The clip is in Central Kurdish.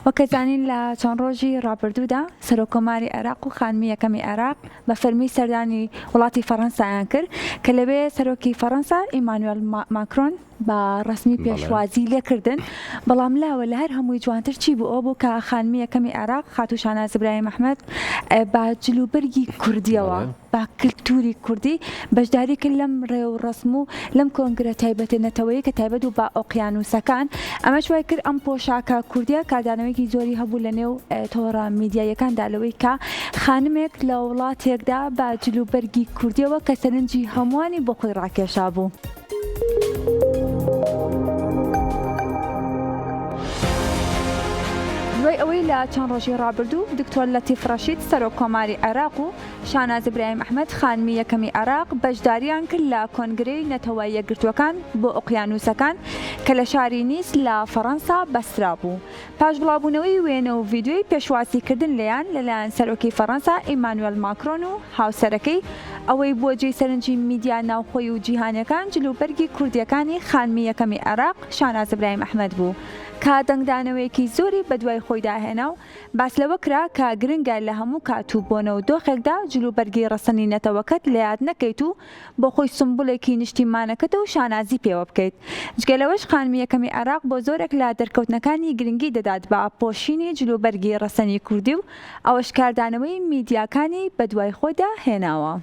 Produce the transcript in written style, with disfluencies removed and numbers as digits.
وەکەزانین لە چەند ڕۆژی ڕابردوودا سەرۆکۆماری عێراق و خانمی یەکەمی عێراق بە فەرمی سەردانی وڵاتی فەڕەنسایان کرد کە لەوێ سەرۆکی فەڕەنسا ئیمانوێل ماکرۆن بە ڕسمی پێشوازی لێکردن، بەڵام لاوە لە هەر هەمووی جوانتر چی بوو ئەو بوو کە خانمی یەکەمی عێراق خاتوو شاناز ئیبراهیم ئەحمەد بە جلوبەرگی کوردیەوە با کللتوری کوردی بەشداری کرد لەم ڕێ و ڕسم و لەم کۆنگرە تایبەتێنەتەوەی کە تایبەت و بە ئۆقیانوسەکان ئەمەش وای کرد ئەم پۆشاکە کوردیە کاردانەوەیکی زۆری هەبوو لە نێو تۆڕە میدیایەکاندا لەوەی کە خانمێک لە وڵاتێکدا بە جلوبەرگی کوردیەوە کە سەرنجی هەمووانی بۆ خۆی ڕاکێشا بوو. دوای ئەوەی لە چەند ڕۆژی ڕابردوو دکتۆر لەتیف ڕەشید سەرۆکۆماری عێراق و شاناز ئیبراهیم ئەحمەد خانمی یەکەمی عێراق بەشداریان کرد لە کۆنگرەی نەتەوە یەکگرتووەکان بۆ ئۆقیانوسەکان کە لە شاری نیس لە فەڕەنسا بەسترا بوو. پاش بڵاوبوونەوەی وێنە و ڤیدیۆی پێشوازیکردن لەیان لەلایەن سەرۆکی فەڕەنسا ئیمانوێل ماکرۆن و هاوسەرەکەی ئەوەی بۆ جێی سەرنجی میدیا ناوخۆی و جیهانیەکان جلوبەرگی کوردیەکانی خانمی یەکەمی عێراق شاناز ئیبراهیم ئەحمەد بوو کە دەنگدانەوەیەکی زۆری بەدوای خۆی داهێنا و باس لەوە کرا کە گرنگە لە هەموو کات و بۆنە و دۆخێکدا جلوبەرگی ڕەسەنی نەتەوەکەت لە یاد نەکەیت و بۆ خۆی سمبولێکی نیشتیمانەکەت و شانازی پێوە بکەیت. جگەلەوەش خانمی یەکەمی عێراق بۆ زۆرێک لە دەرکەوتنەکانی گرنگی دەدات بە پۆشینی جلوبەرگی ڕەسەنی کوردی و ئەوەش کاردانەوەی میدیاکانی بەدوای خۆیدا هێناوە.